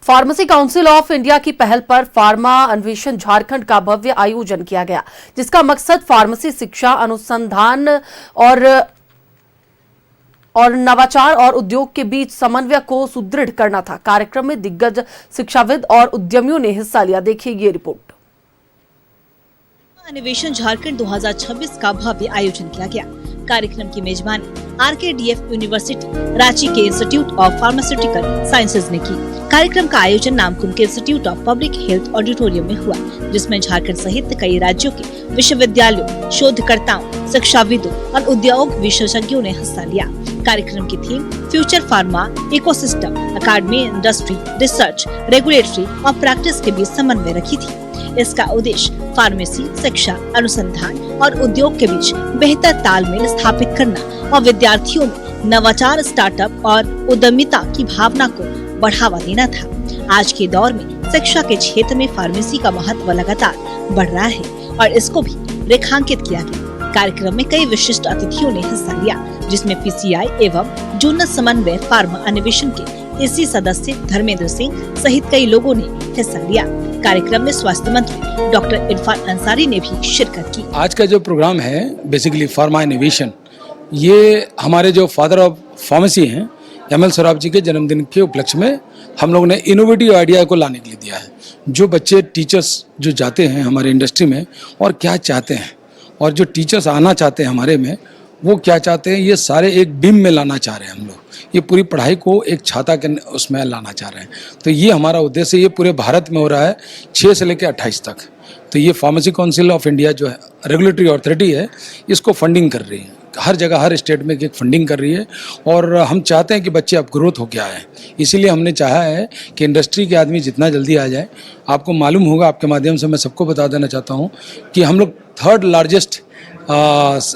Pharmacy council of India की पहल पर फार्मा अन्वेषण झारखंड का भव्य आयोजन किया गया, जिसका मकसद फार्मेसी शिक्षा, अनुसंधान और नवाचार और उद्योग के बीच समन्वय को सुदृढ़ करना था। कार्यक्रम में दिग्गज शिक्षाविद और उद्यमियों ने हिस्सा लिया। देखिए ये रिपोर्ट। अन्वेषण झारखंड 2026 का भव्य आयोजन किया गया। कार्यक्रम की मेजबानी RKDF यूनिवर्सिटी रांची के इंस्टीट्यूट ऑफ फार्मास्यूटिकल साइंसेज ने की। कार्यक्रम का आयोजन नामकुम के institute of public health auditorium में हुआ, जिसमें झारखंड सहित कई राज्यों के विश्वविद्यालयों, शोधकर्ताओं, शिक्षाविदों और उद्योग विशेषज्ञों ने हिस्सा लिया। कार्यक्रम की थीम फ्यूचर फार्मा इकोसिस्टम, अकादमी, इंडस्ट्री, रिसर्च, रेगुलेटरी और प्रैक्टिस के बीच समन्वय रखी थी। इसका उद्देश्य फार्मेसी शिक्षा, अनुसंधान और उद्योग के बीच बेहतर तालमेल स्थापित करना और विद्यार्थियों में नवाचार, स्टार्टअप और उद्यमिता की भावना को बढ़ावा देना था। आज के दौर में शिक्षा के क्षेत्र में फार्मेसी का महत्व लगातार बढ़ रहा है और इसको भी रेखांकित किया गया। कार्यक्रम में कई विशिष्ट अतिथियों ने हिस्सा लिया, जिसमें PCI एवं जूनस समन्वय फार्मा अन्वेषण के इसी सदस्य धर्मेंद्र सिंह सहित कई लोगों ने हिस्सा लिया। कार्यक्रम में स्वास्थ्य मंत्री डॉक्टर इरफान अंसारी ने भी शिरकत की। आज का जो प्रोग्राम है बेसिकली फार्मा इनोवेशन, ये हमारे जो फादर ऑफ फार्मेसी हैं ML सराफ जी के जन्मदिन के उपलक्ष्य में हम लोगों ने इनोवेटिव आइडिया को लाने के लिए दिया है। जो बच्चे टीचर्स जो जाते हैं हमारे इंडस्ट्री में और क्या चाहते हैं, और जो टीचर्स आना चाहते हैं हमारे में वो क्या चाहते हैं, ये सारे एक बीम में लाना चाह रहे हैं। हम लोग ये पूरी पढ़ाई को एक छाता के उसमें लाना चाह रहे हैं। तो ये हमारा उद्देश्य, ये पूरे भारत में हो रहा है 6 से लेकर 28 तक। तो ये फार्मेसी काउंसिल ऑफ इंडिया जो है रेगुलेटरी अथॉरिटी है, इसको फंडिंग कर रही है। हर जगह हर स्टेट में एक फंडिंग कर रही है और हम चाहते हैं कि बच्चे अब ग्रोथ होकर आए। इसीलिए हमने चाहा है कि इंडस्ट्री के आदमी जितना जल्दी आ जाए। आपको मालूम होगा, आपके माध्यम से मैं सबको बता देना चाहता हूँ कि हम लोग 3rd लार्जेस्ट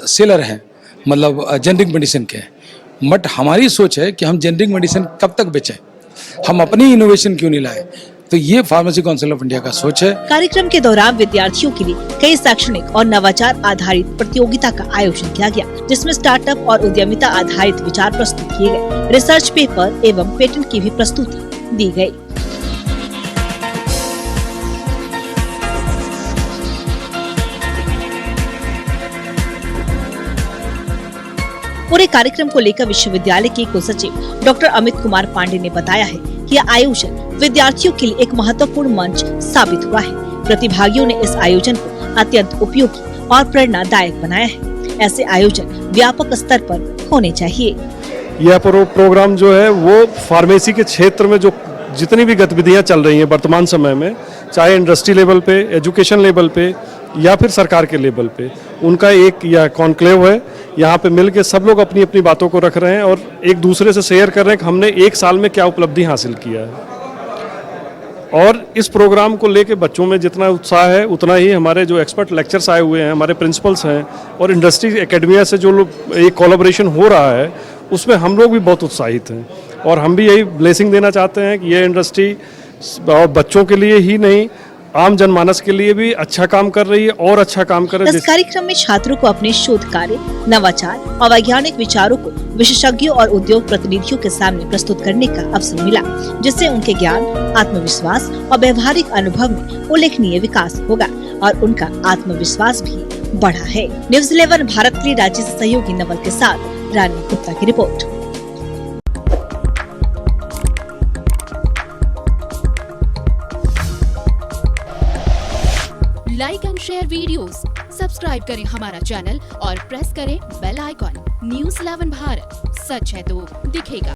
सेलर हैं, मतलब जेनरिक मेडिसिन के। बट हमारी सोच है कि हम जेनरिक मेडिसिन कब तक बेचें, हम अपनी इनोवेशन क्यों नहीं लाए। तो ये फार्मेसी काउंसिल ऑफ इंडिया का सोच है। कार्यक्रम के दौरान विद्यार्थियों के लिए कई शैक्षणिक और नवाचार आधारित प्रतियोगिता का आयोजन किया गया, जिसमें स्टार्टअप और उद्यमिता आधारित विचार प्रस्तुत किए गए। रिसर्च पेपर एवं पेटेंट की भी प्रस्तुति दी गयी। पूरे कार्यक्रम को लेकर विश्वविद्यालय के कुलसचिव डॉक्टर अमित कुमार पांडे ने बताया है कि यह आयोजन विद्यार्थियों के लिए एक महत्वपूर्ण मंच साबित हुआ है। प्रतिभागियों ने इस आयोजन को अत्यंत उपयोगी और प्रेरणादायक बनाया है। ऐसे आयोजन व्यापक स्तर पर होने चाहिए। यह प्रोग्राम जो है वो फार्मेसी के क्षेत्र में जो जितनी भी गतिविधियां चल रही हैं वर्तमान समय में, चाहे इंडस्ट्री लेवल पे, एजुकेशन लेवल पे या फिर सरकार के लेवल पे, उनका एक यह कॉन्क्लेव है। यहाँ पे मिलके सब लोग अपनी अपनी बातों को रख रहे हैं और एक दूसरे से शेयर कर रहे हैं कि हमने 1 साल में क्या उपलब्धि हासिल किया है। और इस प्रोग्राम को लेके बच्चों में जितना उत्साह है, उतना ही हमारे जो एक्सपर्ट लेक्चर्स आए हुए हैं, हमारे प्रिंसिपल्स हैं और इंडस्ट्री एकेडमिया से जो लोग एक कोलैबोरेशन हो रहा है, उसमें हम लोग भी बहुत उत्साहित हैं। और हम भी यही ब्लेसिंग देना चाहते हैं कि ये इंडस्ट्री और बच्चों के लिए ही नहीं, आम जनमानस के लिए भी अच्छा काम कर रही है और अच्छा काम कर रही है। इस कार्यक्रम में छात्रों को अपने शोध कार्य, नवाचार और वैज्ञानिक विचारों को विशेषज्ञों और उद्योग प्रतिनिधियों के सामने प्रस्तुत करने का अवसर मिला, जिससे उनके ज्ञान, आत्मविश्वास और व्यवहारिक अनुभव में उल्लेखनीय विकास होगा और उनका आत्मविश्वास भी बढ़ा है। न्यूज़ 11 भारत के लिए राज्य से सहयोगी नवल के साथ रानी गुप्ता की report. Like and share videos, subscribe करें हमारा चैनल और प्रेस करें बेल आइकॉन। न्यूज़ 11 भारत, सच है तो दिखेगा।